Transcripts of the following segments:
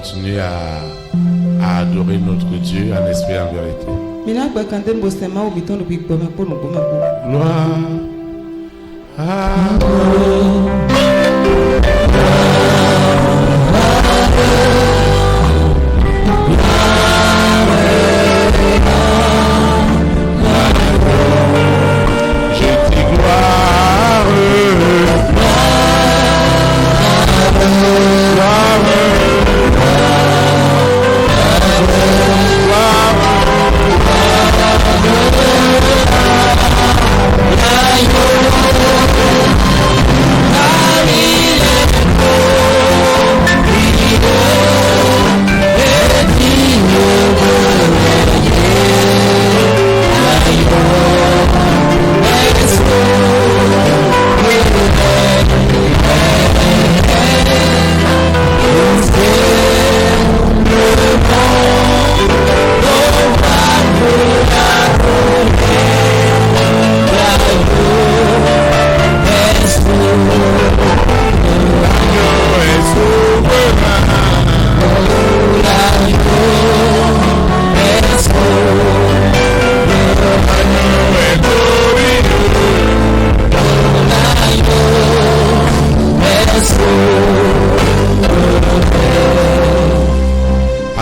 continuer à adorer notre Dieu en esprit et en vérité.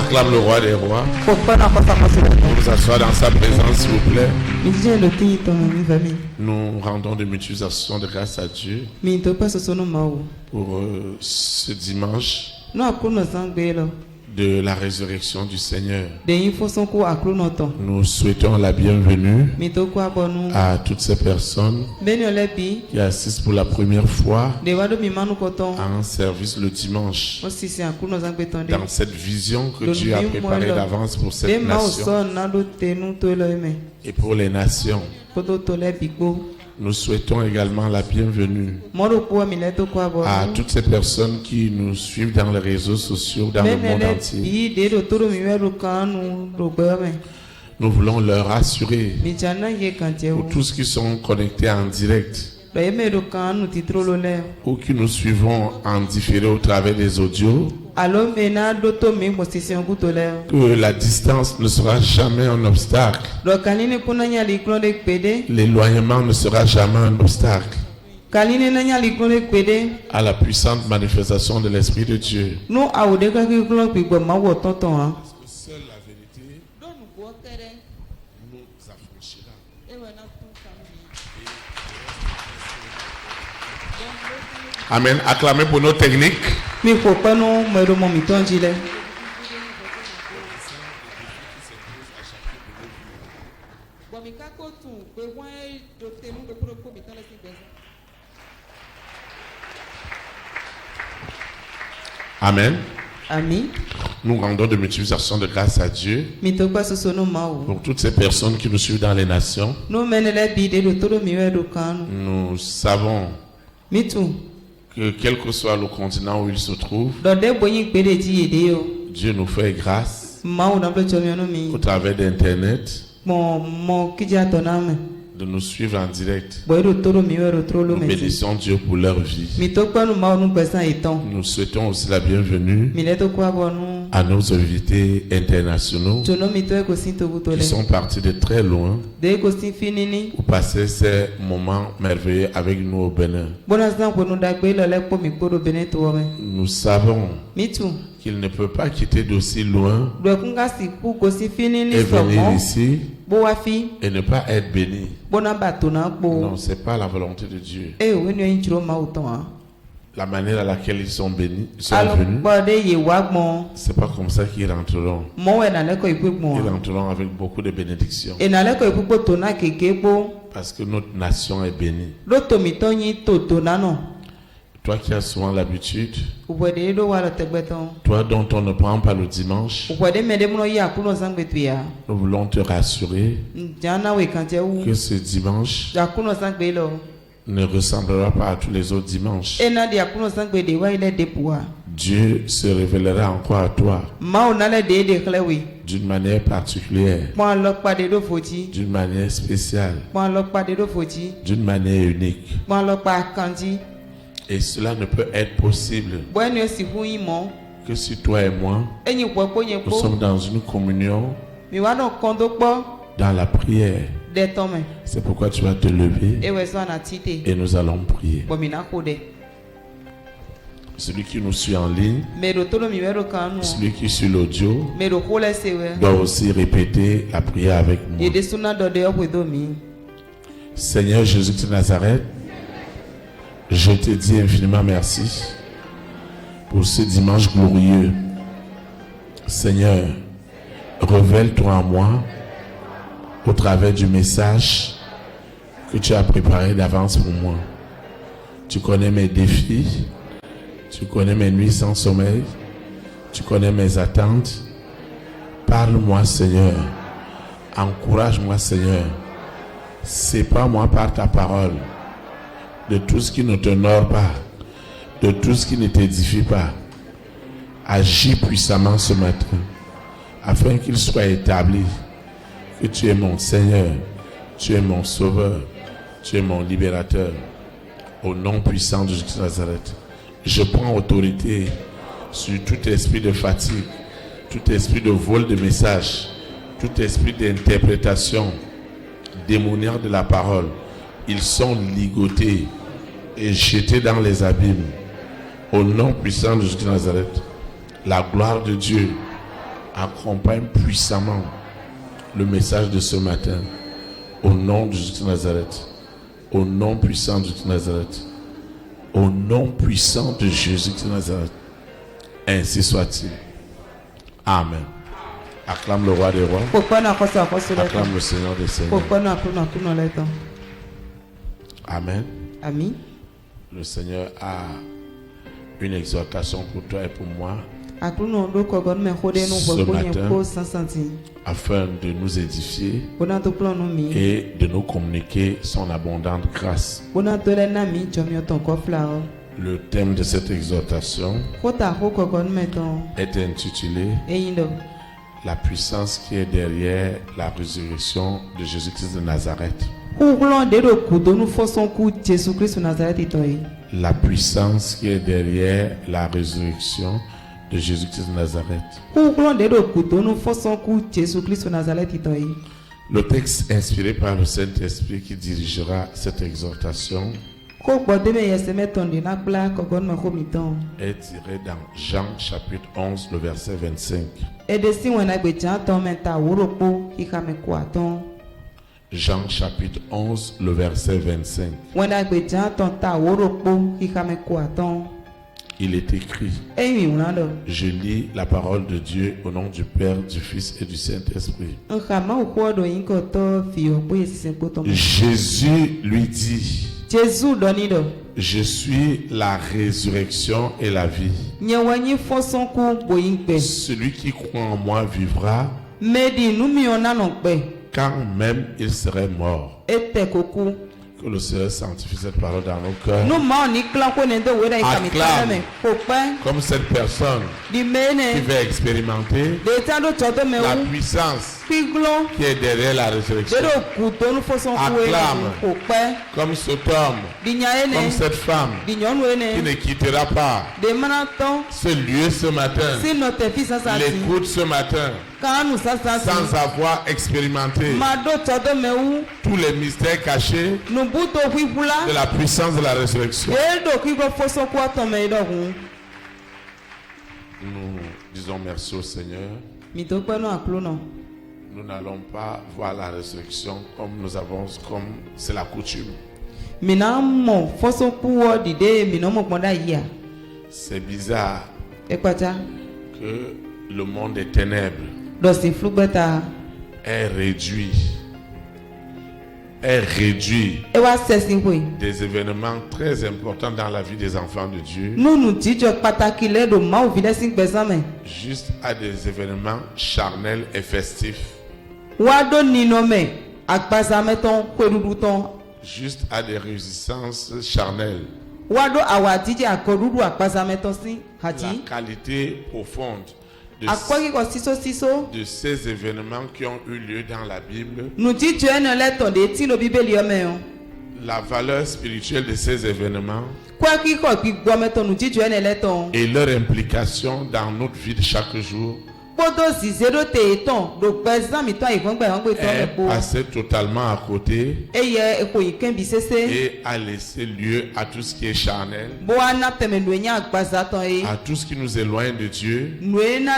Gloire à le roi des rois. Pour nous asseoir dans sa présence, s'il vous plaît. Nous rendons de mutualisation de grâce à Dieu pour ce dimanche de la résurrection du Seigneur. Nous souhaitons la bienvenue à toutes ces personnes qui assistent pour la première fois à un service le dimanche dans cette vision que Dieu a préparée d'avance pour cette nation et pour les nations. Nous souhaitons également la bienvenue à toutes ces personnes qui nous suivent dans les réseaux sociaux dans le monde entier. Nous voulons leur assurer, pour tous qui sont connectés en direct ou qui nous suivons en différé au travers des audios, que la distance ne sera jamais un obstacle. L'éloignement ne sera jamais un obstacle à la puissante manifestation de l'Esprit de Dieu. Seule la vérité nous affranchira. Amen. Acclamez pour nos techniques. Amen. Amen. Nous rendons de mutualisation de grâce à Dieu pour toutes ces personnes qui nous suivent dans les nations. Nous savons que quel que soit le continent où ils se trouvent, Dieu nous fait grâce au travers d'Internet de nous suivre en direct. Nous bénissons Dieu pour leur vie. Nous souhaitons aussi la bienvenue à nos invités internationaux qui sont partis de très loin pour passer ces moments merveilleux avec nous au Bénin. Nous savons qu'il ne peut pas quitter d'aussi loin et venir ici et ne pas être béni. Non, ce n'est pas la volonté de Dieu. La manière à laquelle ils sont bénis, sont venus, c'est pas comme ça qu'ils rentreront. Ils rentreront avec beaucoup de bénédictions. Parce que notre nation est bénie. Toi qui as souvent l'habitude, toi dont on ne prend pas le dimanche, nous voulons te rassurer que ce dimanche ne ressemblera pas à tous les autres dimanches. Dieu se révélera encore à toi d'une manière particulière, d'une manière spéciale, d'une manière unique. Et cela ne peut être possible que si toi et moi, nous sommes dans une communion, dans la prière, c'est pourquoi tu vas te lever et nous allons prier. Celui qui nous suit en ligne, celui qui suit l'audio, doit aussi répéter la prière avec moi. Seigneur Jésus de Nazareth, je te dis infiniment merci pour ce dimanche glorieux. Seigneur, révèle-toi en moi au travers du message que tu as préparé d'avance pour moi. Tu connais mes défis, tu connais mes nuits sans sommeil, tu connais mes attentes. Parle-moi, Seigneur. Encourage-moi, Seigneur. Sépare-moi par ta parole de tout ce qui ne t'honore pas, de tout ce qui ne t'édifie pas. Agis puissamment ce matin, afin qu'il soit établi que tu es mon Seigneur, tu es mon Sauveur, tu es mon Libérateur. Au nom puissant de Jésus de Nazareth, je prends autorité sur tout esprit de fatigue, tout esprit de vol de messages, tout esprit d'interprétation démoniaque de la parole. Ils sont ligotés et jetés dans les abîmes. Au nom puissant de Jésus de Nazareth, la gloire de Dieu accompagne puissamment le message de ce matin. Au nom de Jésus de Nazareth, au nom puissant de Jésus de Nazareth, au nom puissant de Jésus de Nazareth, ainsi soit-il. Amen. Acclame le roi des rois. Acclame le Seigneur des seigneurs. Amen. Amen. Le Seigneur a une exhortation pour toi et pour moi ce matin, afin de nous édifier et de nous communiquer son abondante grâce. Le thème de cette exhortation est intitulé La puissance qui est derrière la résurrection de Jésus-Christ de Nazareth. La puissance qui est derrière la résurrection de Jésus-Christ de Nazareth. Le texte inspiré par le Saint-Esprit qui dirigera cette exhortation est tiré dans Jean chapitre 11, le verset 25. Jean chapitre 11, le verset 25. Il est écrit, je lis la parole de Dieu au nom du Père, du Fils et du Saint-Esprit. Jésus lui dit, je suis la résurrection et la vie. Celui qui croit en moi vivra, quand même il serait mort. Que le Seigneur sanctifie cette parole dans nos cœurs. Acclame comme cette personne qui va expérimenter la puissance qui est derrière la résurrection. Acclame comme cet homme, comme cette femme qui ne quittera pas ce lieu ce matin, l'écoute ce matin, sans avoir expérimenté tous les mystères cachés de la puissance de la résurrection. Nous disons merci au Seigneur. Nous n'allons pas voir la résurrection comme c'est la coutume. C'est bizarre que le monde des ténèbres est réduit des événements très importants dans la vie des enfants de Dieu juste à des événements charnels et festifs, juste à des résistances charnelles. La qualité profonde de ces événements qui ont eu lieu dans la Bible la valeur spirituelle de ces événements et leur implication dans notre vie de chaque jour est passé totalement à côté et a laissé lieu à tout ce qui est charnel, à tout ce qui nous éloigne de Dieu, à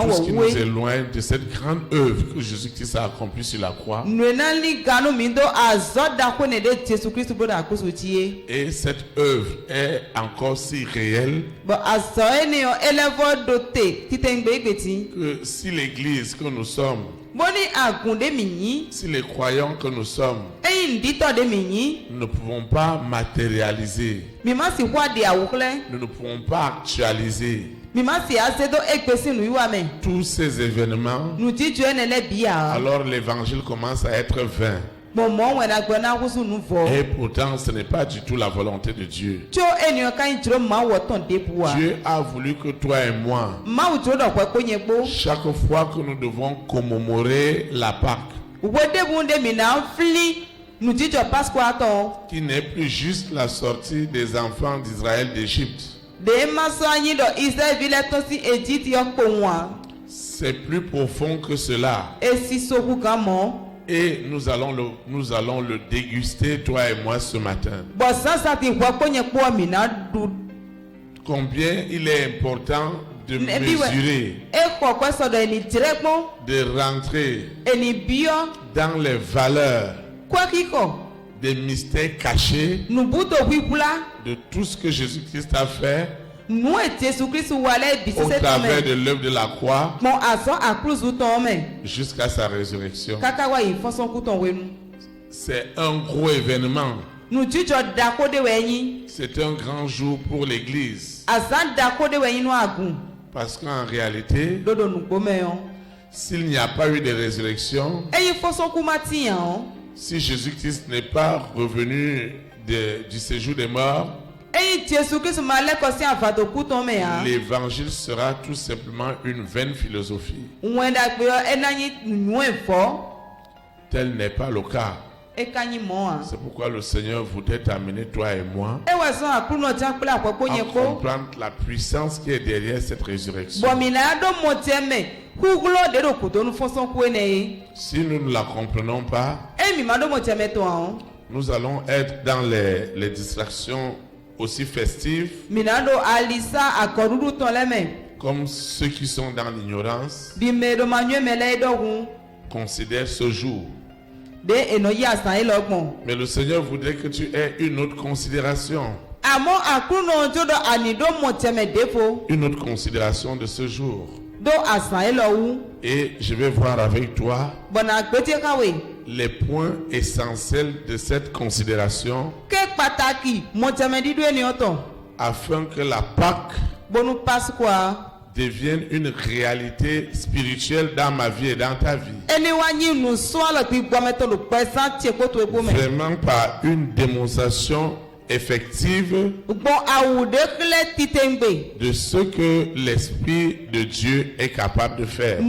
tout ce qui nous éloigne de cette grande œuvre que Jésus-Christ a accomplie sur la croix. Et cette œuvre est encore si réelle que si l'église que nous sommes, si les croyants que nous sommes, nous ne pouvons pas matérialiser, nous ne pouvons pas actualiser tous ces événements, alors l'évangile commence à être vain. Et pourtant, ce n'est pas du tout la volonté de Dieu. Dieu a voulu que toi et moi, chaque fois que nous devons commémorer la Pâque, qui n'est plus juste la sortie des enfants d'Israël d'Égypte, c'est plus profond que cela. Et nous allons le déguster, toi et moi, ce matin. Combien il est important de mesurer, de rentrer dans les valeurs des mystères cachés de tout ce que Jésus-Christ a fait au travers de l'œuvre de la croix jusqu'à sa résurrection. C'est un gros événement. C'est un grand jour pour l'Église. Parce qu'en réalité, s'il n'y a pas eu de résurrection, si Jésus-Christ n'est pas revenu du séjour des morts, l'évangile sera tout simplement une vaine philosophie. Tel n'est pas le cas. C'est pourquoi le Seigneur voudrait t'amener, toi et moi, à comprendre la puissance qui est derrière cette résurrection. Si nous ne la comprenons pas, nous allons être dans les distractions aussi festives, comme ceux qui sont dans l'ignorance considèrent ce jour. Mais le Seigneur voudrait que tu aies une autre considération. Une autre considération de ce jour. Et je vais voir avec toi les points essentiels de cette considération afin que la Pâque devienne une réalité spirituelle dans ma vie et dans ta vie. Vraiment par une démonstration effective de ce que l'Esprit de Dieu est capable de faire.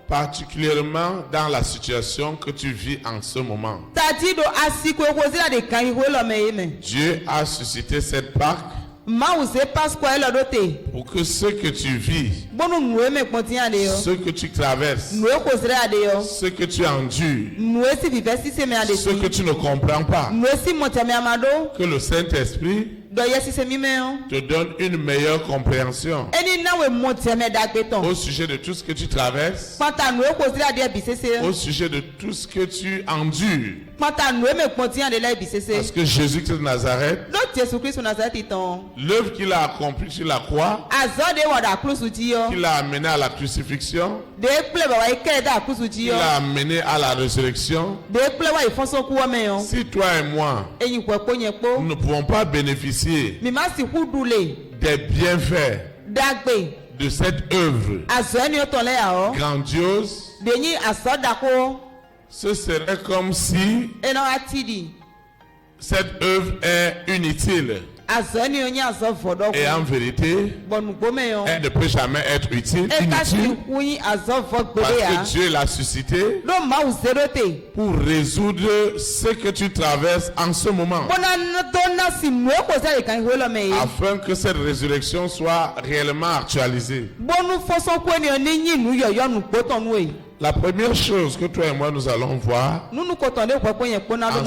Particulièrement dans la situation que tu vis en ce moment. Dieu a suscité cette Pâque pour que ce que tu vis, ce que tu traverses, ce que tu endures, ce que tu ne comprends pas, que le Saint-Esprit te donne une meilleure compréhension au sujet de tout ce que tu traverses, au sujet de tout ce que tu endures. Parce que Jésus-Christ de Nazareth, l'œuvre qu'il a accomplie sur la croix, qu'il a amené à la crucifixion, qu'il a amené à la résurrection, si toi et moi, nous ne pouvons pas bénéficier des bienfaits de cette œuvre grandiose, ce serait comme si cette œuvre est inutile. Et en vérité, elle ne peut jamais être inutile parce que Dieu l'a suscité pour résoudre ce que tu traverses en ce moment, afin que cette résurrection soit réellement actualisée. La première chose que toi et moi nous allons voir en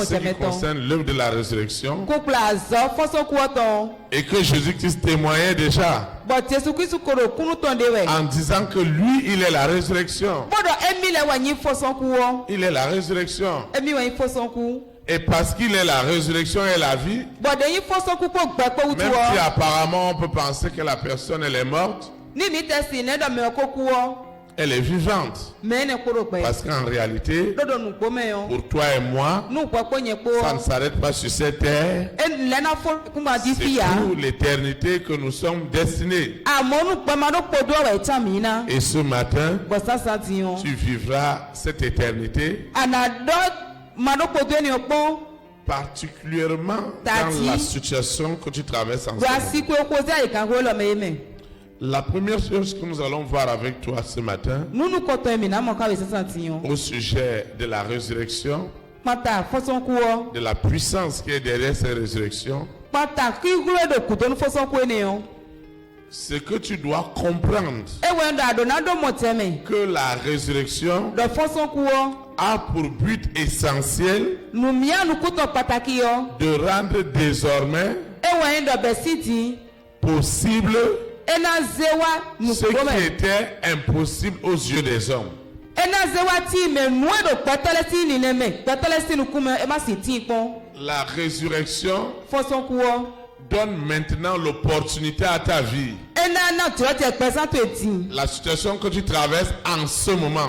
ce qui concerne l'œuvre de la résurrection, et que Jésus-Christ témoignait déjà en disant que lui, il est la résurrection. Il est la résurrection. Et parce qu'il est la résurrection et la vie, même si apparemment on peut penser que la personne elle est morte, elle est vivante. Parce qu'en réalité, pour toi et moi, ça ne s'arrête pas sur cette terre. C'est pour l'éternité que nous sommes destinés. Et ce matin, tu vivras cette éternité, particulièrement dans la situation que tu traverses en ce moment. La première chose que nous allons voir avec toi ce matin, au sujet de la résurrection, de la puissance qui est derrière cette résurrection, c'est que tu dois comprendre que la résurrection a pour but essentiel de rendre désormais possible ce qui était impossible aux yeux des hommes. La résurrection donne maintenant l'opportunité à ta vie. La situation que tu traverses en ce moment,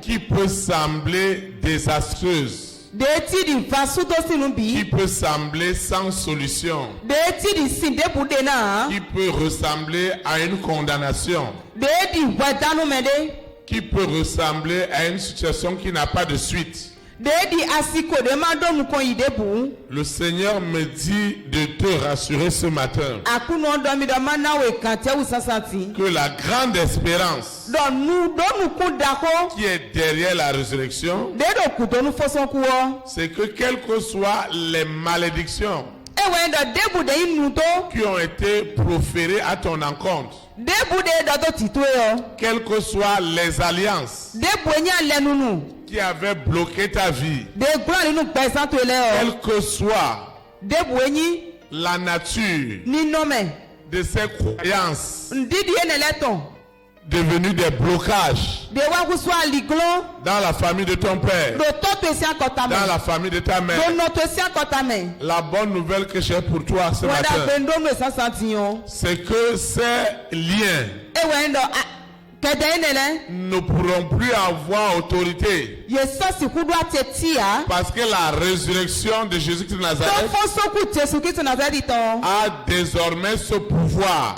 qui peut sembler désastreuse, qui peut sembler sans solution, qui peut ressembler à une condamnation, qui peut ressembler à une situation qui n'a pas de suite. Le Seigneur me dit de te rassurer ce matin que la grande espérance qui est derrière la résurrection, c'est que quelles que soient les malédictions qui ont été proférées à ton encontre, quelles que soient les alliances qui avaient bloqué ta vie, quelle que soit la nature de ces croyances devenues des blocages dans la famille de ton père, dans la famille de ta mère. La bonne nouvelle que j'ai pour toi ce matin, c'est que ces liens ne pourront plus avoir autorité, parce que la résurrection de Jésus-Christ de Nazareth a désormais ce pouvoir,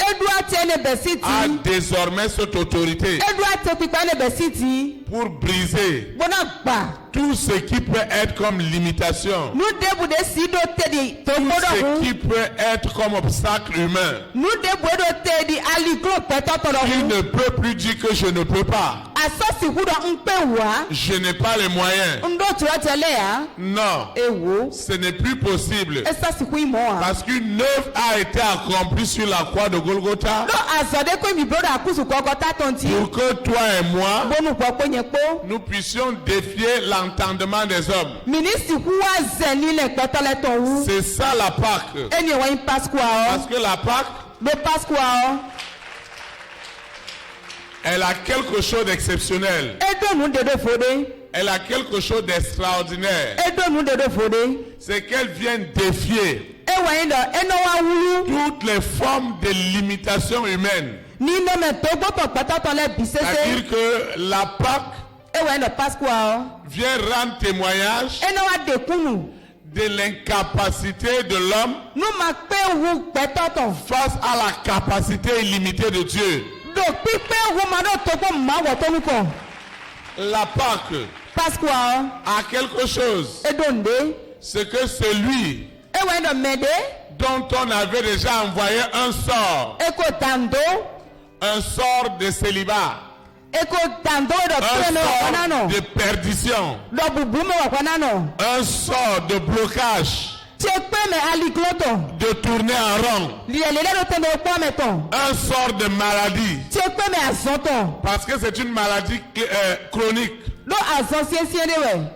a désormais cette autorité pour briser tout ce qui peut être comme limitation, tout ce qui peut être comme obstacle humain, qui ne peut plus dire que je ne peux pas, je n'ai pas les moyens. Non, ce n'est plus possible, parce qu'une œuvre a été accomplie sur la croix de Golgotha pour que toi et moi nous puissions défier l'entendement des hommes. C'est ça la Pâque. Parce que la Pâque, elle a quelque chose d'exceptionnel. Elle a quelque chose d'extraordinaire. C'est qu'elle vient défier toutes les formes de limitation humaine. C'est-à-dire que la Pâque vient rendre témoignage de l'incapacité de l'homme face à la capacité illimitée de Dieu. La Pâque a quelque chose, c'est que celui dont on avait déjà envoyé un sort. Un sort de célibat. Un sort de perdition. Un sort de blocage. De tourner en rond. Un sort de maladie. Parce que c'est une maladie chronique.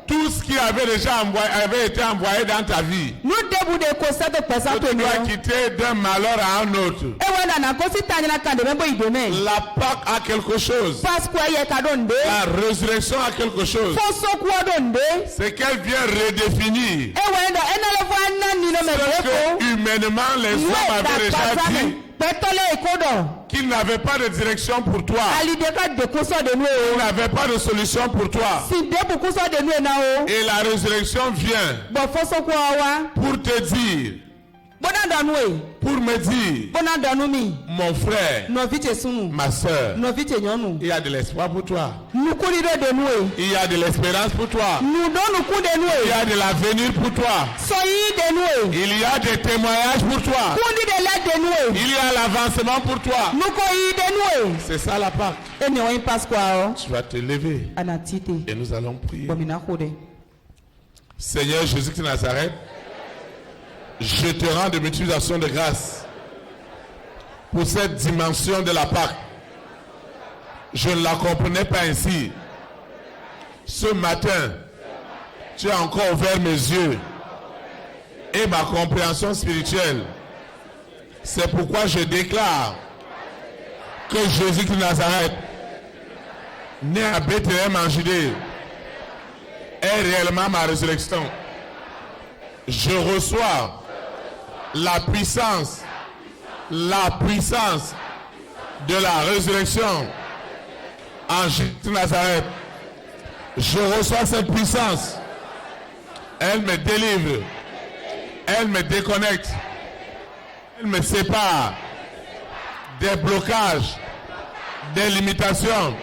Tout ce qui avait été envoyé dans ta vie, tu dois quitter d'un malheur à un autre. La Pâque a quelque chose. La résurrection a quelque chose. C'est qu'elle vient redéfinir ce que humainement les hommes avaient déjà dit. Qu'il n'avait pas de direction pour toi. Il n'avait pas de solution pour toi. Et la résurrection vient pour te dire, pour me dire, mon frère, ma soeur, il y a de l'espoir pour toi. Il y a de l'espérance pour toi. Il y a de l'avenir pour toi. Il y a des témoignages pour toi. Il y a l'avancement pour toi. C'est ça la Pâque. Tu vas te lever et nous allons prier. Seigneur Jésus-Christ de Nazareth, je te rends de multiplication de grâce pour cette dimension de la Pâque. Je ne la comprenais pas ainsi. Ce matin, tu as encore ouvert mes yeux et ma compréhension spirituelle. C'est pourquoi je déclare que Jésus de Nazareth, né à Bethléem en Judée, est réellement ma résurrection. Je reçois la puissance de la résurrection en Jésus de Nazareth. Je reçois cette puissance. Elle me délivre. Elle me déconnecte. Elle me sépare des blocages, des limitations,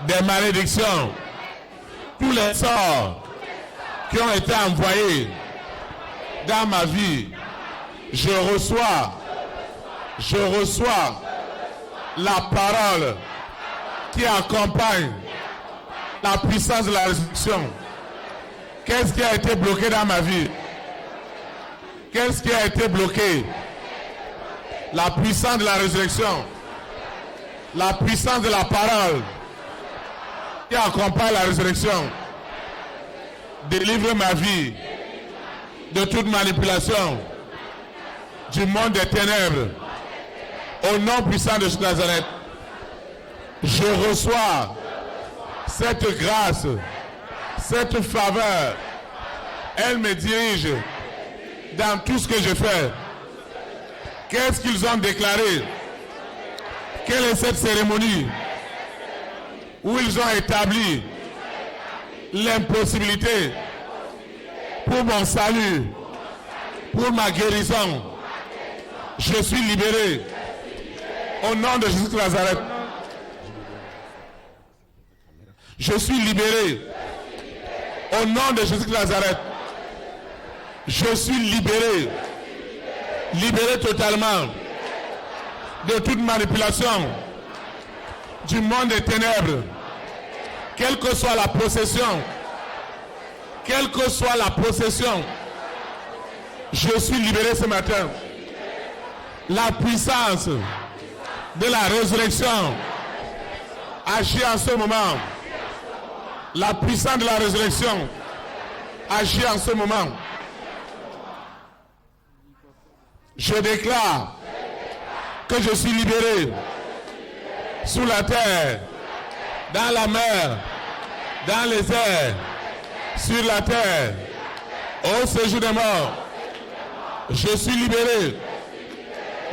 des malédictions. Tous les sorts qui ont été envoyés dans ma vie, je reçois la parole qui accompagne la puissance de la résurrection. Qu'est-ce qui a été bloqué dans ma vie? Qu'est-ce qui a été bloqué? La puissance de la résurrection, la puissance de la parole qui accompagne la résurrection. Délivre ma vie de toute manipulation du monde des ténèbres. Au nom puissant de Nazareth, je reçois cette grâce, cette faveur. Elle me dirige dans tout ce que je fais. Qu'est-ce qu'ils ont déclaré? Quelle est cette cérémonie où ils ont établi l'impossibilité pour mon salut, pour ma guérison? Je suis libéré au nom de Jésus de Nazareth. Je suis libéré au nom de Jésus de Nazareth. Je suis libéré. Libéré totalement de toute manipulation du monde des ténèbres. Quelle que soit la possession, quelle que soit la possession, je suis libéré ce matin. La puissance de la résurrection agit en ce moment. La puissance de la résurrection agit en ce moment. Je déclare que je suis libéré sous la terre, dans la mer, dans les airs, sur la terre, au séjour des morts. Je suis libéré,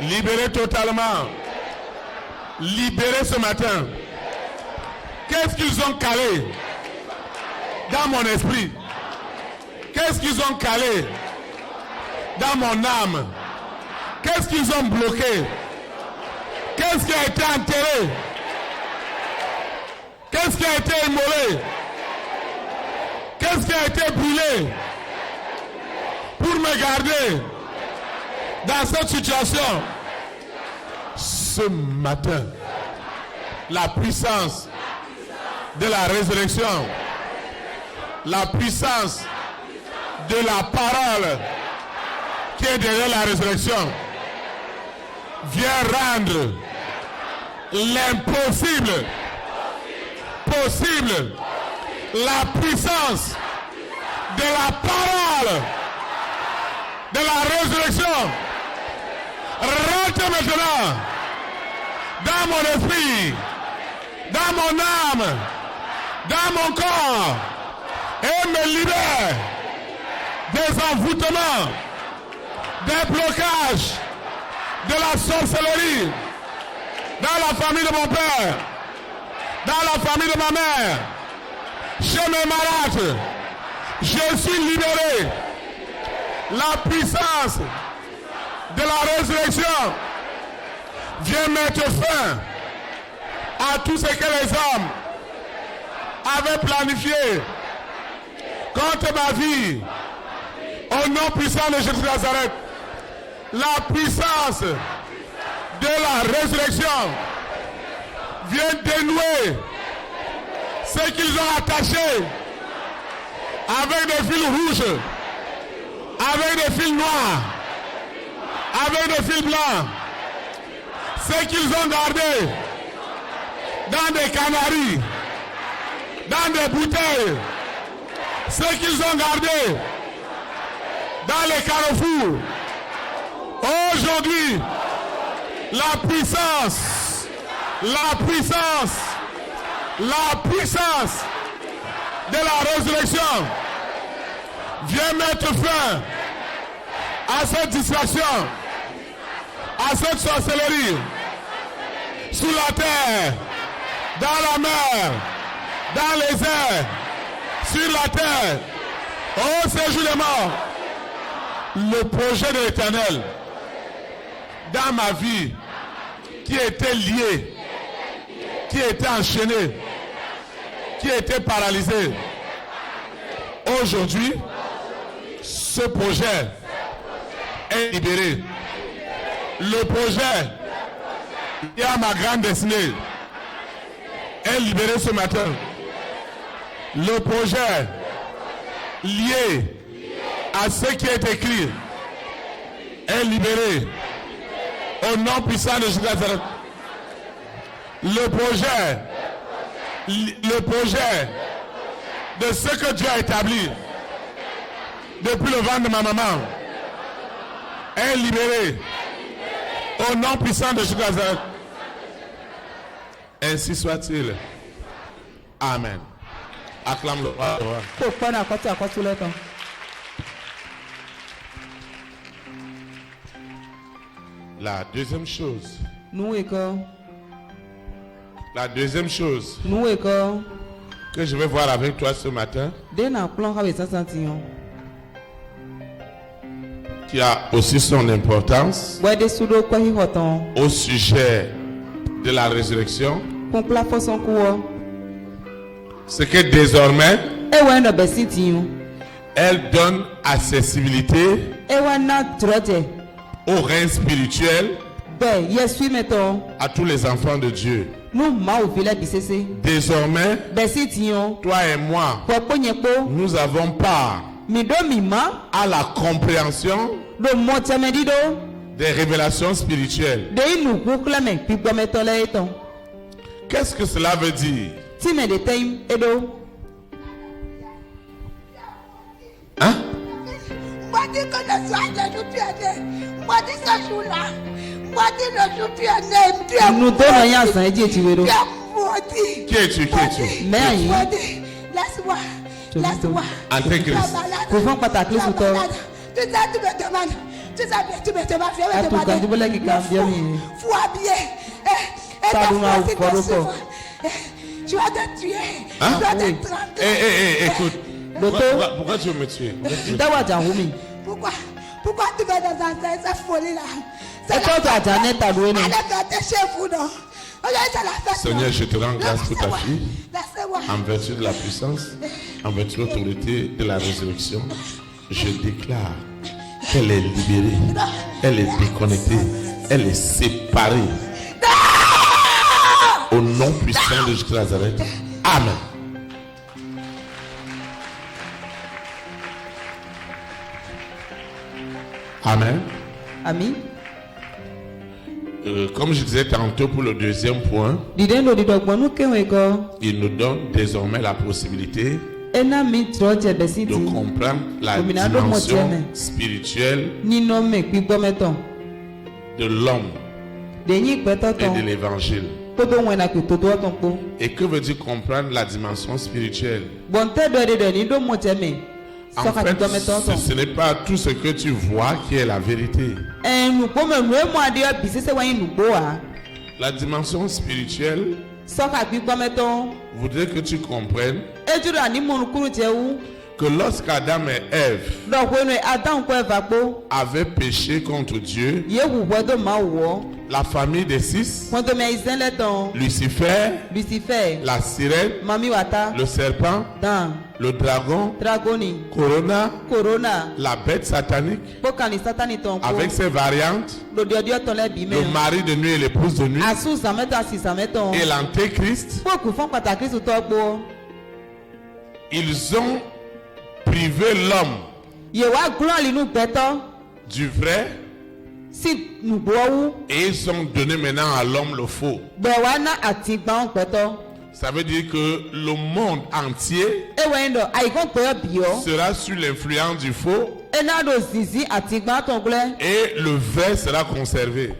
libéré totalement, libéré ce matin. Qu'est-ce qu'ils ont calé dans mon esprit? Qu'est-ce qu'ils ont calé dans mon âme? Qu'est-ce qu'ils ont bloqué? Qu'est-ce qui a été enterré? Qu'est-ce qui a été immolé? Qu'est-ce qui a été brûlé pour me garder dans cette situation. Ce matin, la puissance de la résurrection, la puissance de la parole qui est derrière la résurrection vient rendre l'impossible possible. La puissance de la parole de la résurrection rentre maintenant dans mon esprit, dans mon âme, dans mon corps et me libère des envoûtements, des blocages, de la sorcellerie dans la famille de mon père, dans la famille de ma mère, chez mes malades. Je suis libéré. La puissance de la résurrection vient mettre fin à tout ce que les hommes avaient planifié contre ma vie. Au nom puissant de Jésus de Nazareth, la puissance de la résurrection vient dénouer ce qu'ils ont attaché avec des fils rouges, avec des fils noirs, avec des fils blancs. Ce qu'ils ont gardé dans des canaries, dans des bouteilles, ce qu'ils ont gardé dans les carrefours. Aujourd'hui, la puissance de la résurrection vient mettre fin à cette distraction, à cette sorcellerie, sous la terre, dans la mer, dans les airs, sur la terre, au séjour des morts. Le projet de l'Éternel dans ma vie qui était lié, qui était enchaîné, qui était paralysé. Aujourd'hui, ce projet est libéré. Le projet qui a ma grande destinée est libéré ce matin. Le projet lié à ce qui est écrit est libéré. Au nom puissant de Jésus de Nazareth. Le projet de ce que Dieu a établi depuis le ventre de ma maman est libéré. Au nom puissant de Jésus de Nazareth. Ainsi soit-il. Amen. Acclame le roi. La deuxième chose. La deuxième chose que je vais voir avec toi ce matin, qui a aussi son importance au sujet de la résurrection, c'est que désormais, elle donne accessibilité au règne spirituel à tous les enfants de Dieu. Désormais, toi et moi, nous avons part à la compréhension des révélations spirituelles. Qu'est-ce que cela veut dire? Hein? Nous donnons rien à ça. Qui es-tu? Qui es-tu? Laisse-moi. Entrée Christ. Pouvons pas ta clé sous toi. Tu me demandes. Tu me demandes. Tu vas te tuer. Hein? Écoute. Pourquoi tu veux me tuer? Pourquoi tu vas dans cette folie-là? Seigneur, je te rends grâce pour ta fille, en vertu de la puissance, en vertu de l'autorité de la résurrection. Je déclare Elle est libérée. Elle est déconnectée. Elle est séparée. Au nom puissant de Jésus de Nazareth. Amen. Amen. Amen. Comme je disais tantôt pour le deuxième point, il nous donne désormais la possibilité de comprendre la dimension spirituelle de l'homme et de l'évangile. Et que veut dire comprendre la dimension spirituelle? En fait, ce n'est pas tout ce que tu vois qui est la vérité. La dimension spirituelle voudrait que tu comprennes que lorsqu'Adam et Ève avaient péché contre Dieu, la famille des six, Lucifer, la sirène, le serpent, le dragon, Corona, la bête satanique, avec ses variantes, le mari de nuit et l'épouse de nuit, et l'antéchrist, ils ont privé l'homme du vrai, et ils ont donné maintenant à l'homme le faux. Ça veut dire que le monde entier sera sous l'influence du faux et le vrai sera conservé.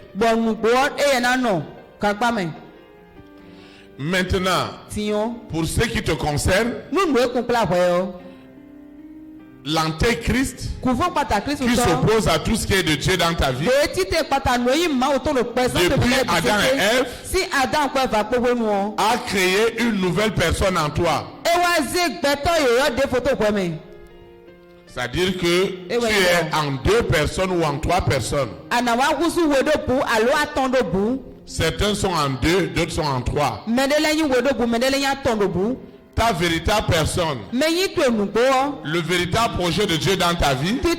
Maintenant, pour ce qui te concerne, l'antéchrist qui s'oppose à tout ce qui est de Dieu dans ta vie, depuis Adam et Ève, a créé une nouvelle personne en toi. C'est-à-dire que tu es en deux personnes ou en trois personnes. Certains sont en deux, d'autres sont en trois. Ta véritable personne, le véritable projet de Dieu dans ta vie, dans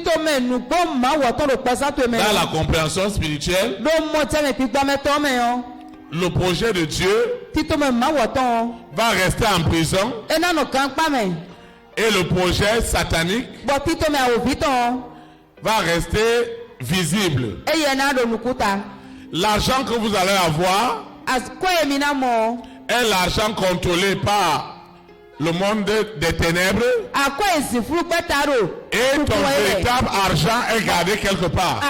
la compréhension spirituelle, le projet de Dieu va rester en prison et le projet satanique va rester visible. L'argent que vous allez avoir est l'argent contrôlé par le monde des ténèbres, et ton véritable argent est gardé quelque part.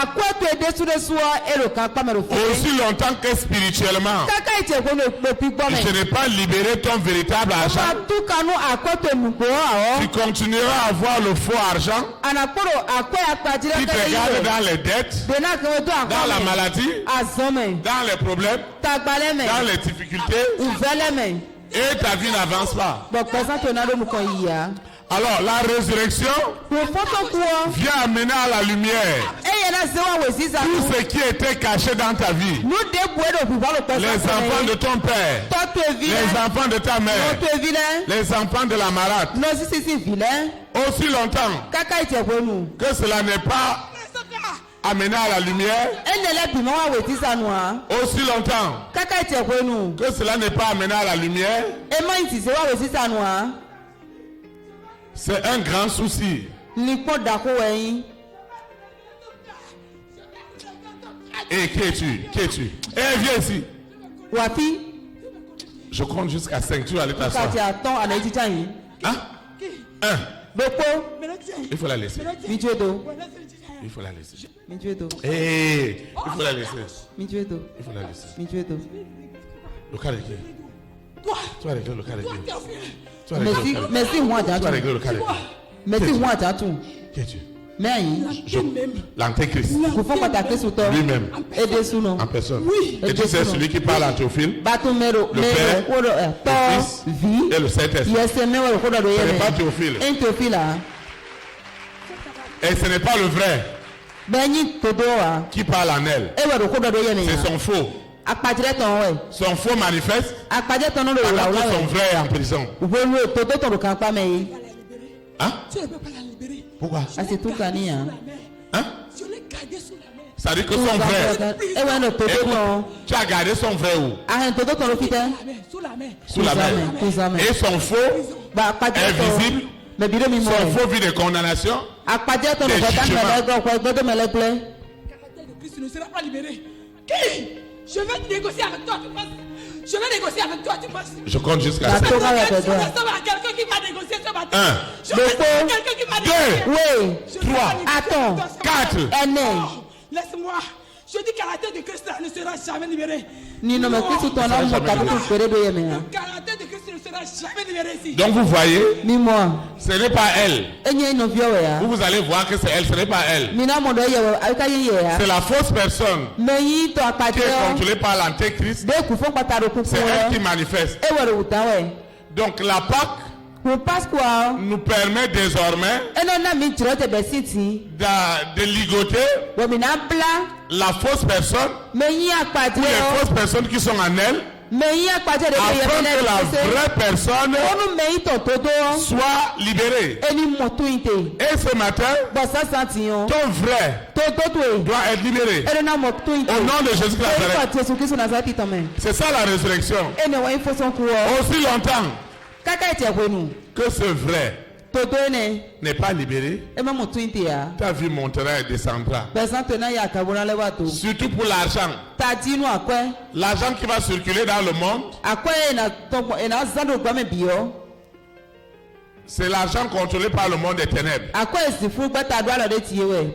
Aussi longtemps que spirituellement je n'ai pas libéré ton véritable argent, tu continueras à avoir le faux argent qui te garde dans les dettes, dans la maladie, dans les problèmes, dans les difficultés, et ta vie n'avance pas. Alors la résurrection vient amener à la lumière tout ce qui était caché dans ta vie. Les enfants de ton père, les enfants de ta mère, les enfants de la malade. Aussi longtemps que cela n'est pas amené à la lumière, aussi longtemps que cela n'est pas amené à la lumière, c'est un grand souci. Et qui es-tu? Qui es-tu? Eh, viens ici. Je compte jusqu'à 5. Tu vas aller t'asseoir. Hein? 1. Il faut la laisser. Il faut la laisser. Hey, il faut la laisser. Il faut la laisser. Le cas de qui? Tu vas régler le cas de qui? Merci, moi, tu vas régler le cas de qui? Merci, moi, qui es-tu? L'antéchrist lui-même en personne. Et tu sais celui qui parle à Théophile, le Père, le Fils et le Saint-Esprit. Ce n'est pas Théophile. Et ce n'est pas le vrai qui parle en elle. C'est son faux. Son faux manifeste alors que son vrai est en prison. Hein? Tu ne peux pas la libérer. Pourquoi? Hein? Ça dit que son frère. Tu as gardé son frère où? Sous la main. Sous la main. Et son faux est visible. Son faux vit de condamnation. Des jugements. Christ ne sera pas libéré. Qui? Je vais négocier avec toi, tu penses? Je vais négocier avec toi, tu penses? Je compte jusqu'à 7. Je ressemble à quelqu'un qui m'a négocié ce matin. 1, Je ressemble à quelqu'un qui m'a négocié. 2, 3, Attends. 4. Laisse-moi. Je dis que la tête de Christ ne sera jamais libérée. Le caractère de Christ ne sera jamais libéré ici. Donc vous voyez, ce n'est pas elle. Vous allez voir que c'est elle, ce n'est pas elle. C'est la fausse personne qui est contrôlée par l'antéchrist. C'est elle qui manifeste. Donc la Pâque nous permet désormais de ligoter la fausse personne ou les fausses personnes qui sont en elle, afin que la vraie personne soit libérée. Et ce matin, ton vrai doit être libéré au nom de Jésus-Christ. C'est ça la résurrection. Aussi longtemps que ce vrai n'est pas libéré, ta vie montera et descendra. Surtout pour l'argent. L'argent qui va circuler dans le monde, c'est l'argent contrôlé par le monde des ténèbres.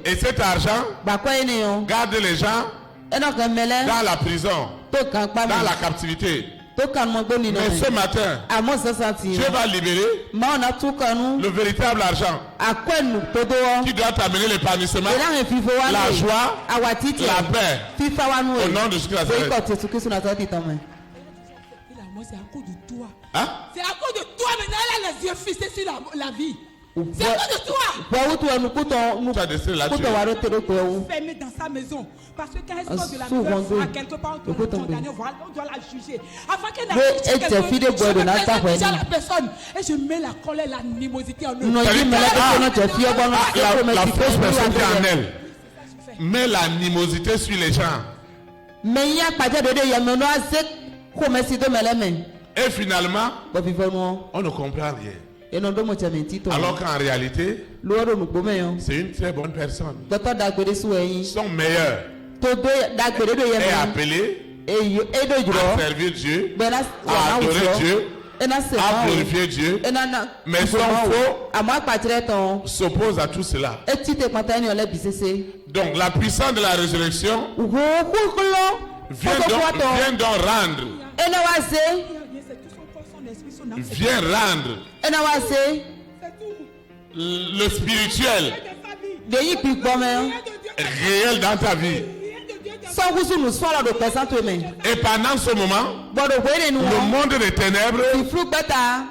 Et cet argent garde les gens dans la prison, dans la captivité. Mais ce matin, Dieu va libérer le véritable argent qui doit t'amener l'épanouissement, la joie, la paix. Au nom de Jésus-Christ. C'est à cause de toi. Hein? C'est à cause de toi maintenant. Elle a les yeux fixés sur la vie. C'est à cause de toi. Tu as décidé là-dessus. Fermé dans sa maison. Parce que quand elle sort de la maison, à quelque part, on doit la juger. Afin qu'elle n'a déjà la personne. Et je mets la colère, l'animosité en eux. La fausse personne qui est en elle met l'animosité sur les gens. Et finalement, on ne comprend rien. Alors qu'en réalité, c'est une très bonne personne. Son meilleur est appelé à servir Dieu, à adorer Dieu, à glorifier Dieu. Mais son faux s'oppose à tout cela. Donc la puissance de la résurrection vient donc rendre. Viens rendre le spirituel réel dans ta vie. Et pendant ce moment, le monde des ténèbres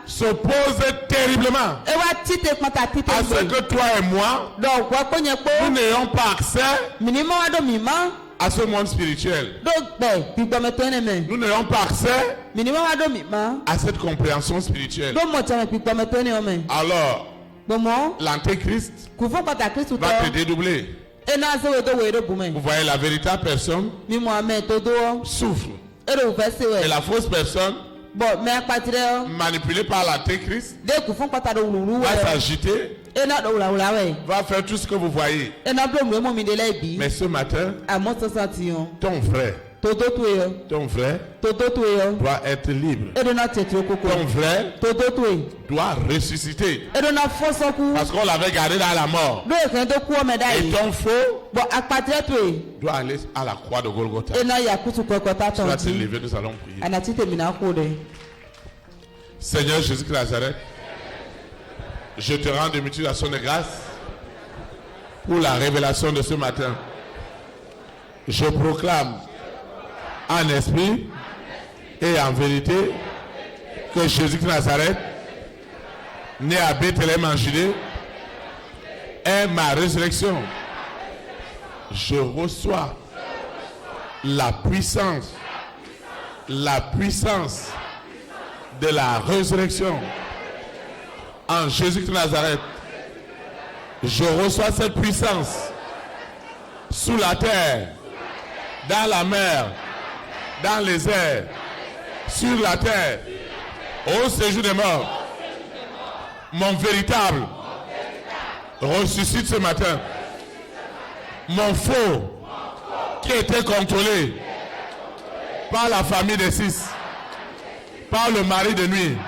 s'oppose terriblement à ce que toi et moi, nous n'ayons pas accès à ce monde spirituel. Nous n'avons pas accès à cette compréhension spirituelle. Alors, l'antéchrist va te dédoubler. Vous voyez, la véritable personne souffre. Et la fausse personne, manipulée par l'antéchrist, va s'agiter, va faire tout ce que vous voyez. Mais ce matin, ton frère doit être libre. Ton frère doit ressusciter. Parce qu'on l'avait gardé dans la mort. Et ton faux doit aller à la croix de Golgotha. Tu vas te lever, nous allons prier. Seigneur Jésus-Christ Nazareth, je te rends de multiplication de grâce pour la révélation de ce matin. Je proclame en esprit et en vérité que Jésus-Christ Nazareth, né à Bethléem en Judée, est ma résurrection. Je reçois la puissance de la résurrection en Jésus-Christ Nazareth. Je reçois cette puissance sous la terre, dans la mer, dans les airs, sur la terre, au séjour des morts, mon véritable ressuscite ce matin. Mon faux qui était contrôlé par la famille des 6, par le mari de nuit,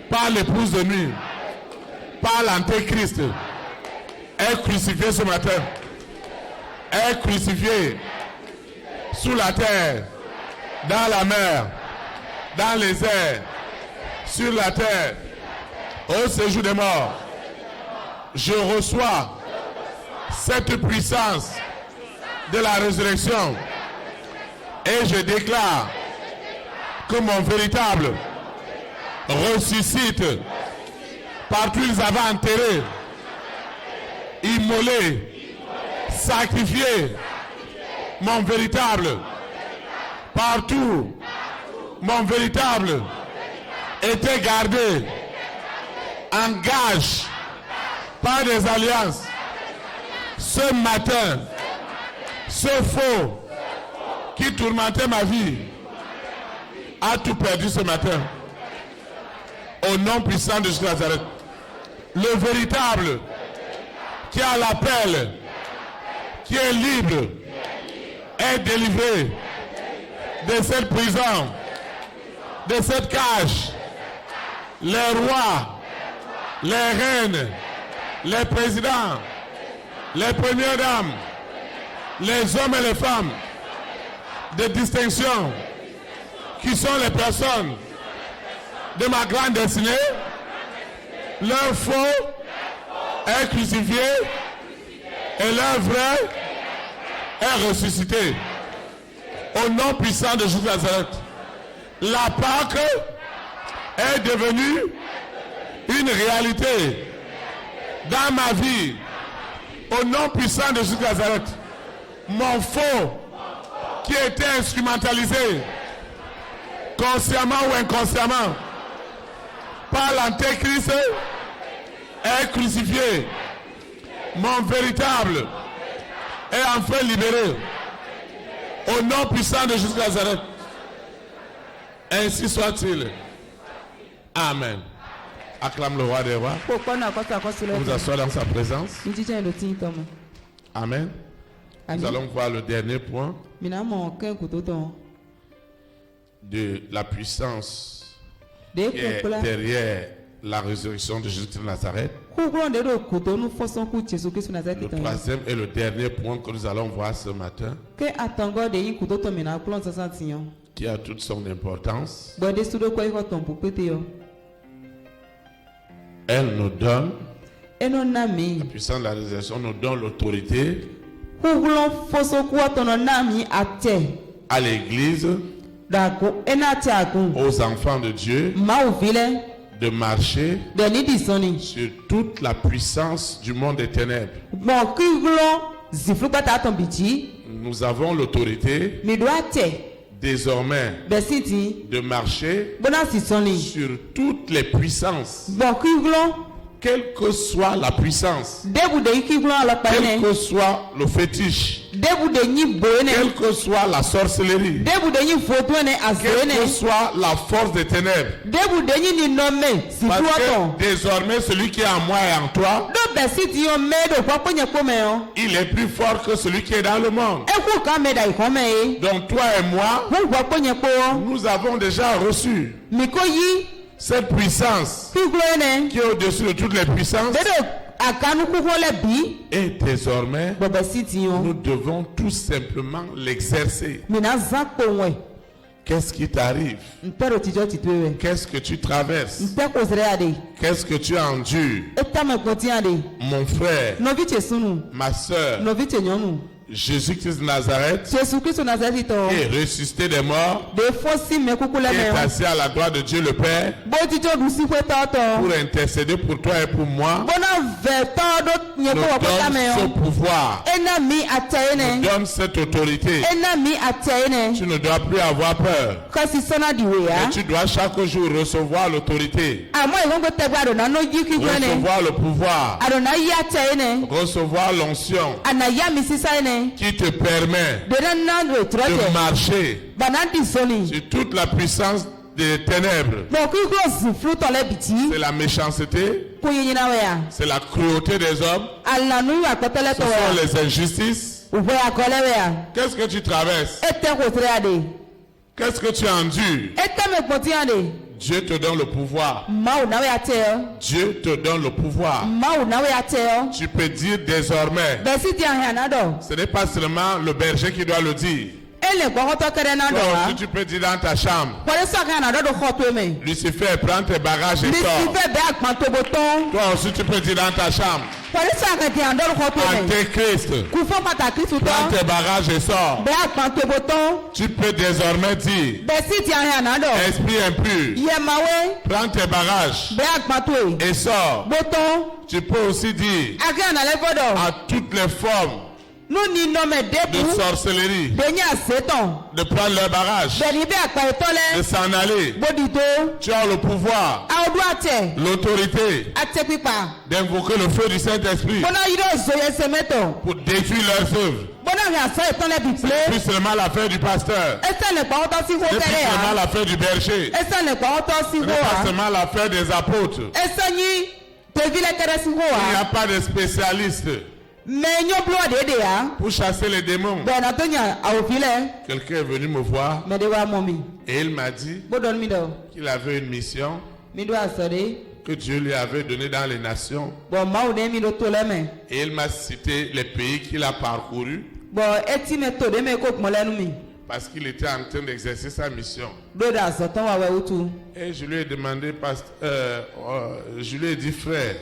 par l'épouse de nuit, par l'antéchrist, est crucifié ce matin. Est crucifié sous la terre, dans la mer, dans les airs, sur la terre, au séjour des morts. Je reçois cette puissance de la résurrection et je déclare que mon véritable ressuscite partout où ils avaient enterré, immolé, sacrifié. Mon véritable, partout, mon véritable était gardé en gage par des alliances. Ce matin, ce faux qui tourmentait ma vie a tout perdu ce matin. Au nom puissant de Jésus de Nazareth. Le véritable qui a l'appel, qui est libre, est délivré de cette prison, de cette cage. Les rois, les reines, les présidents, les premières dames, les hommes et les femmes de distinction qui sont les personnes de ma grande destinée, leur faux est crucifié et leur vrai est ressuscité. Au nom puissant de Jésus de Nazareth, la Pâque est devenue une réalité dans ma vie. Au nom puissant de Jésus de Nazareth, mon faux qui était instrumentalisé consciemment ou inconsciemment par l'antéchrist est crucifié. Mon véritable est enfin libéré. Au nom puissant de Jésus de Nazareth. Ainsi soit-il. Amen. Acclame le roi des rois. Vous asseoir dans sa présence. Amen. Nous allons voir le dernier point de la puissance qui est derrière la résurrection de Jésus de Nazareth. Le troisième et le dernier point que nous allons voir ce matin, qui a toute son importance. Elle nous donne, la puissance de la résurrection nous donne l'autorité à l'Église, aux enfants de Dieu, de marcher sur toute la puissance du monde des ténèbres. Nous avons l'autorité désormais de marcher sur toutes les puissances, quelle que soit la puissance, quel que soit le fétiche, quelle que soit la sorcellerie, quelle que soit la force des ténèbres. Parce que désormais celui qui est en moi et en toi, il est plus fort que celui qui est dans le monde. Donc toi et moi, nous avons déjà reçu cette puissance qui est au-dessus de toutes les puissances. Et désormais, nous devons tout simplement l'exercer. Qu'est-ce qui t'arrive? Qu'est-ce que tu traverses? Qu'est-ce que tu endures? Mon frère, ma soeur, Jésus-Christ de Nazareth est ressuscité des morts, est assis à la droite de Dieu le Père pour intercéder pour toi et pour moi. Nous donne ce pouvoir, nous donne cette autorité. Tu ne dois plus avoir peur, mais tu dois chaque jour recevoir l'autorité, recevoir le pouvoir, recevoir l'onction qui te permet de marcher sur toute la puissance des ténèbres. C'est la méchanceté, c'est la cruauté des hommes, ce sont les injustices. Qu'est-ce que tu traverses? Qu'est-ce que tu endures? Dieu te donne le pouvoir. Dieu te donne le pouvoir. Tu peux dire désormais. Ce n'est pas seulement le berger qui doit le dire. Toi aussi, tu peux dire dans ta chambre. Lucifer, prends tes bagages et sors. Toi aussi, tu peux dire dans ta chambre. Antéchrist, prends tes bagages et sors. Tu peux désormais dire. Esprit impur, prends tes bagages et sors. Tu peux aussi dire à toutes les formes de sorcellerie de prendre leur barrage, de s'en aller. Tu as le pouvoir, l'autorité d'invoquer le feu du Saint-Esprit pour détruire leurs œuvres. Plus seulement l'affaire du pasteur, c'est plus seulement l'affaire du berger, ce n'est pas seulement l'affaire des apôtres. Il n'y a pas de spécialiste pour chasser les démons. Quelqu'un est venu me voir et il m'a dit qu'il avait une mission que Dieu lui avait donnée dans les nations. Et il m'a cité les pays qu'il a parcourus parce qu'il était en train d'exercer sa mission. Et je lui ai demandé, je lui ai dit, frère,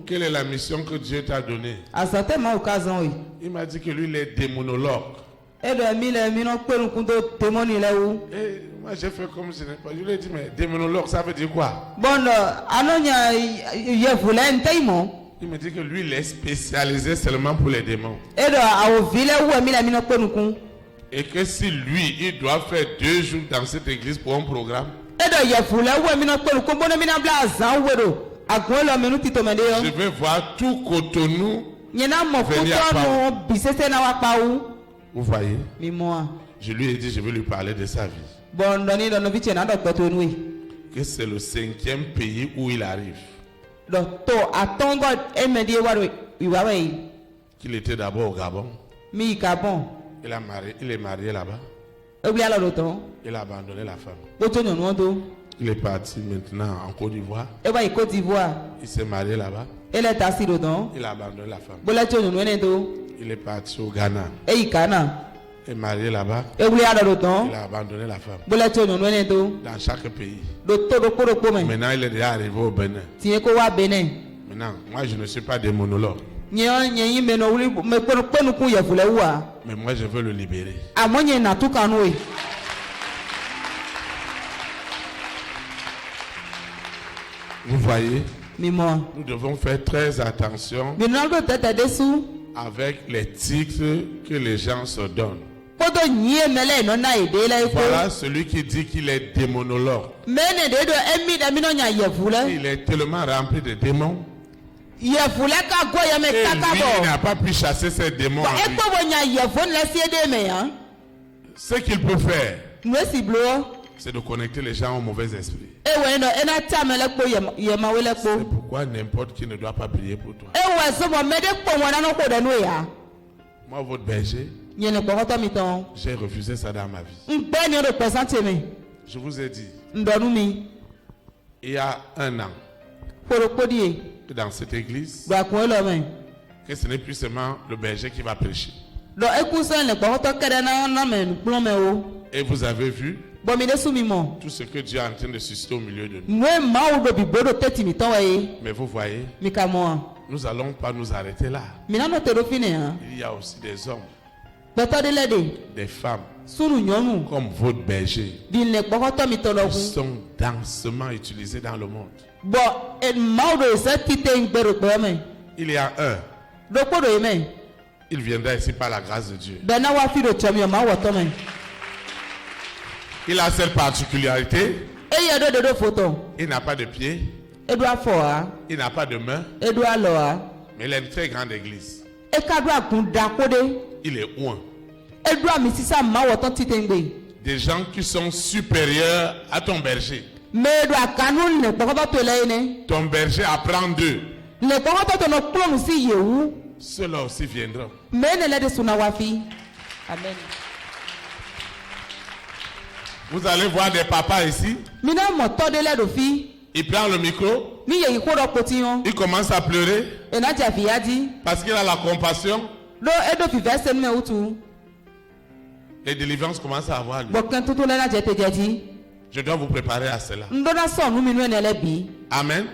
quelle est la mission que Dieu t'a donnée? Il m'a dit que lui, il est démonologue. Et moi, j'ai fait comme je n'ai pas. Je lui ai dit, mais démonologue, ça veut dire quoi? Il me dit que lui, il est spécialisé seulement pour les démons. Et que si lui, il doit faire 2 jours dans cette église pour un programme, je vais voir tout Cotonou venir à Pau. Vous voyez? Je lui ai dit, je vais lui parler de sa vie. Que c'est le 5e pays où il arrive. Qu'il était d'abord au Gabon. Il est marié là-bas. Il a abandonné la femme. Il est parti maintenant en Côte d'Ivoire. Il s'est marié là-bas. Il a abandonné la femme. Il est parti au Ghana. Il est marié là-bas. Il a abandonné la femme. Dans chaque pays. Maintenant, il est déjà arrivé au Bénin. Maintenant, moi, je ne suis pas démonologue. Mais moi, je veux le libérer. Vous voyez, nous devons faire très attention avec les titres que les gens se donnent. Voilà celui qui dit qu'il est démonologue. Il est tellement rempli de démons. Et lui, il n'a pas pu chasser ces démons. Ce qu'il peut faire, c'est de connecter les gens au mauvais esprit. C'est pourquoi n'importe qui ne doit pas prier pour toi. Moi, votre berger, j'ai refusé ça dans ma vie. Je vous ai dit, il y a 1 an, dans cette église, que ce n'est plus seulement le berger qui va prêcher. Et vous avez vu tout ce que Dieu est en train de susciter au milieu de nous. Mais vous voyez, nous n'allons pas nous arrêter là. Il y a aussi des hommes, des femmes, comme votre berger, qui sont densément utilisés dans le monde. Il y a un, il viendra ici par la grâce de Dieu. Il a cette particularité. Il n'a pas de pied. Il n'a pas de main. Mais il a une très grande église. Il est loin. Des gens qui sont supérieurs à ton berger. Ton berger apprend d'eux. Ceux-là aussi viendront. Amen. Vous allez voir des papas ici. Il prend le micro. Il commence à pleurer. Parce qu'il a la compassion. Et délivrance commence à avoir lieu. Je dois vous préparer à cela. Amen.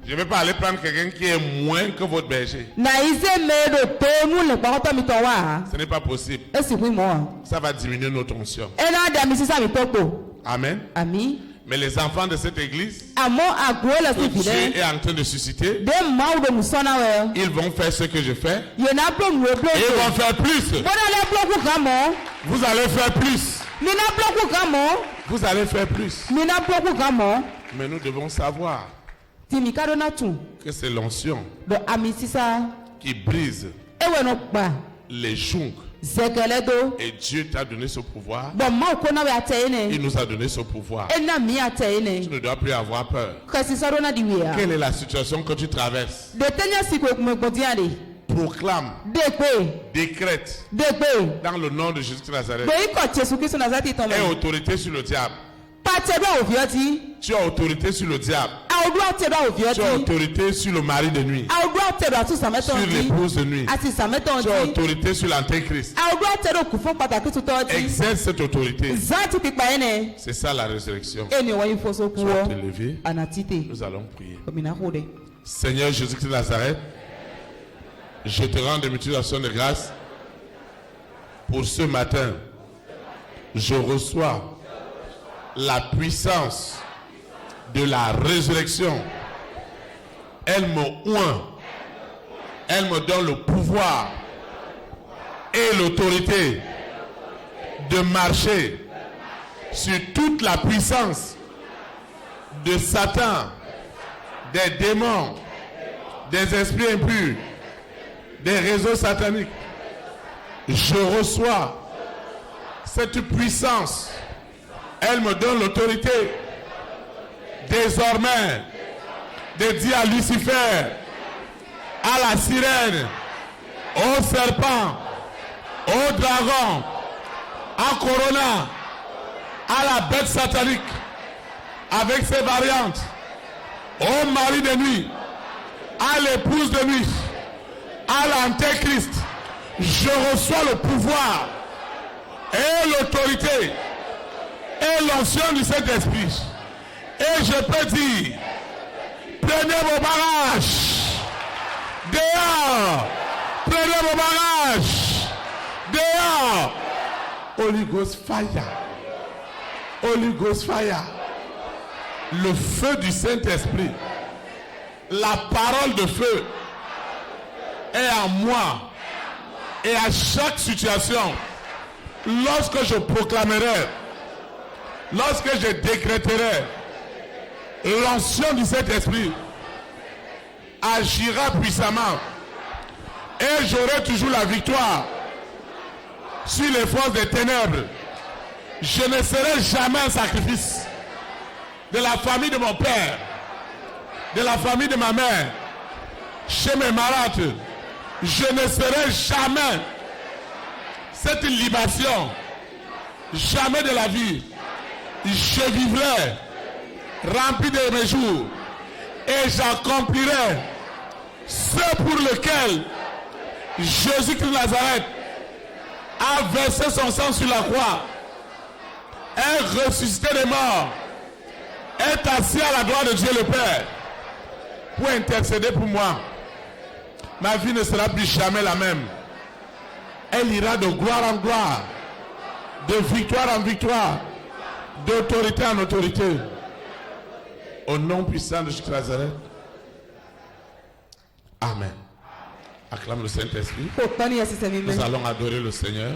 Je ne vais pas aller prendre quelqu'un qui est moins que votre berger. Ce n'est pas possible. Ça va diminuer nos tensions. Amen. Mais les enfants de cette église, que Dieu est en train de susciter, ils vont faire ce que je fais. Et ils vont faire plus. Vous allez faire plus. Vous allez faire plus. Mais nous devons savoir que c'est l'onction qui brise les joncs. Et Dieu t'a donné ce pouvoir. Il nous a donné ce pouvoir. Tu ne dois plus avoir peur. Quelle est la situation que tu traverses? Proclame, décrète dans le nom de Jésus de Nazareth. Aie autorité sur le diable. Tu as autorité sur le diable. Tu as autorité sur le mari de nuit. Sur l'épouse de nuit. Tu as autorité sur l'antéchrist. Exerce cette autorité. C'est ça la résurrection. Tu vas te lever. Nous allons prier. Seigneur Jésus-Christ de Nazareth, je te rends de multiples actions de grâce pour ce matin. Je reçois la puissance de la résurrection. Elle me oint. Elle me donne le pouvoir et l'autorité de marcher sur toute la puissance de Satan, des démons, des esprits impurs, des réseaux sataniques. Je reçois cette puissance. Elle me donne l'autorité désormais de dire à Lucifer, à la sirène, au serpent, au dragon, à Corona, à la bête satanique avec ses variantes, au mari de nuit, à l'épouse de nuit, à l'antéchrist. Je reçois le pouvoir et l'autorité et l'onction du Saint-Esprit. Et je peux dire, prenez vos bagages dehors, prenez vos bagages dehors. Holy Ghost fire, Holy Ghost fire. Le feu du Saint-Esprit, la parole de feu est en moi. Et à chaque situation, lorsque je proclamerai, lorsque je décréterai, l'onction du Saint-Esprit agira puissamment. Et j'aurai toujours la victoire sur les forces des ténèbres. Je ne serai jamais un sacrifice de la famille de mon père, de la famille de ma mère, chez mes malades. Je ne serai jamais cette libation, jamais de la vie. Je vivrai rempli de mes jours et j'accomplirai ce pour lequel Jésus-Christ de Nazareth a versé son sang sur la croix, est ressuscité des morts, est assis à la droite de Dieu le Père pour intercéder pour moi. Ma vie ne sera plus jamais la même. Elle ira de gloire en gloire, de victoire en victoire, d'autorité en autorité. Au nom puissant de Jésus de Nazareth. Amen. Acclame le Saint-Esprit. Nous allons adorer le Seigneur.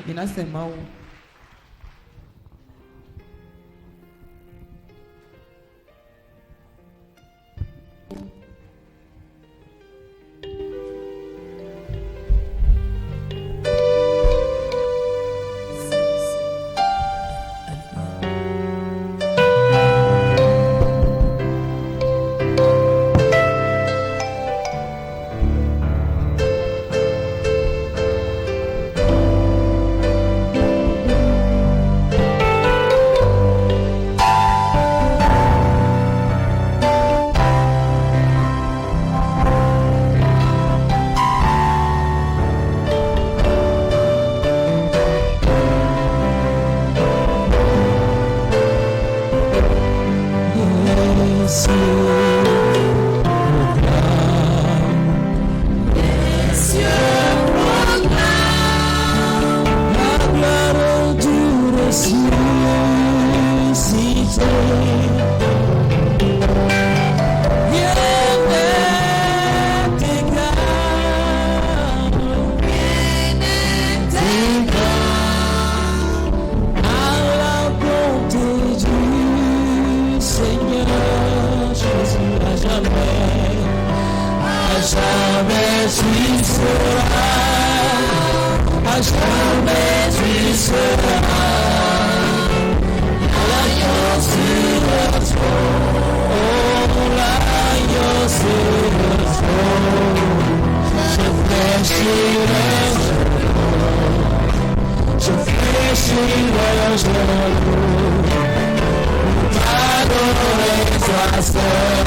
jamais tu seras, à jamais tu seras, l'agneau sur le trône, oh l'agneau sur le trône, je fléchirai, je fléchirai le genou, t'adorer toi seul.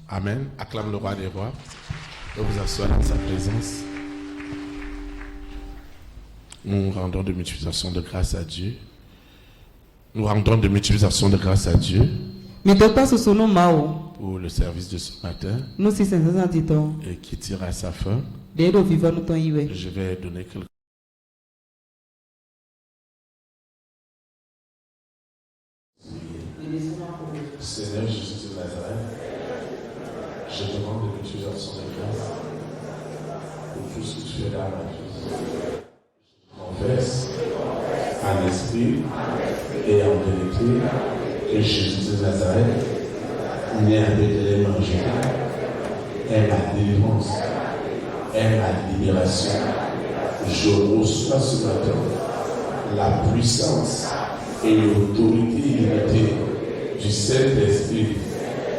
Amen. Acclame le roi des rois. Et vous asseoir dans sa présence. Nous rendons de multiplication de grâce à Dieu. Nous rendons de multiplication de grâce à Dieu pour le service de ce matin et qui tire à sa fin. Je vais donner quelques... Seigneur Jésus de Nazareth, je demande de multiplication de grâce pour tout ce que tu fais dans ma vie. Je confesse en esprit et en vérité que Jésus de Nazareth, né à Bethléem en Judée, est ma délivrance, est ma libération. Je reçois ce matin la puissance et l'autorité illimitée du Saint-Esprit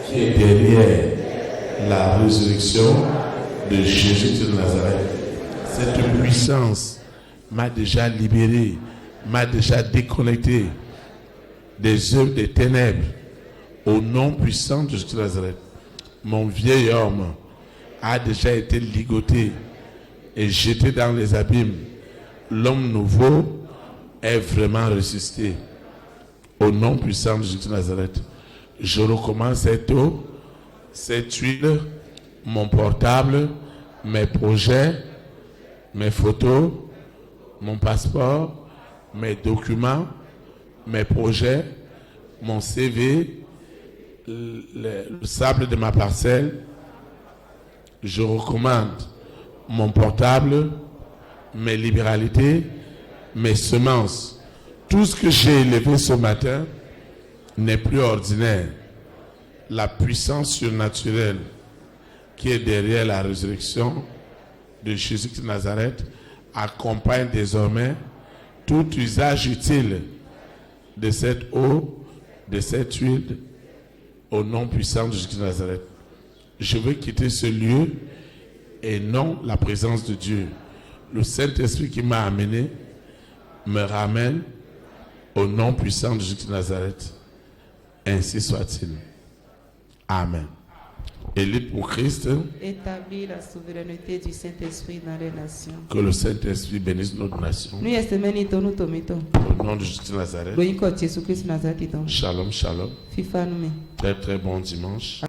qui est derrière la résurrection de Jésus de Nazareth. Cette puissance m'a déjà libéré, m'a déjà déconnecté des œuvres des ténèbres au nom puissant de Jésus de Nazareth. Mon vieil homme a déjà été ligoté et jeté dans les abîmes. L'homme nouveau est vraiment ressuscité. Au nom puissant de Jésus de Nazareth, je recommence cette eau, cette huile, mon portable, mes projets, mes photos, mon passeport, mes documents, mes projets, mon CV, le sable de ma parcelle. Je recommande mon portable, mes libéralités, mes semences. Tout ce que j'ai élevé ce matin n'est plus ordinaire. La puissance surnaturelle qui est derrière la résurrection de Jésus de Nazareth accompagne désormais tout usage utile de cette eau, de cette huile, au nom puissant de Jésus de Nazareth. Je veux quitter ce lieu et non la présence de Dieu. Le Saint-Esprit qui m'a amené me ramène au nom puissant de Jésus de Nazareth. Ainsi soit-il. Amen. Élite pour Christ. Établis la souveraineté du Saint-Esprit dans les nations. Que le Saint-Esprit bénisse notre nation. Au nom de Jésus de Nazareth. Shalom, shalom. Très très bon dimanche.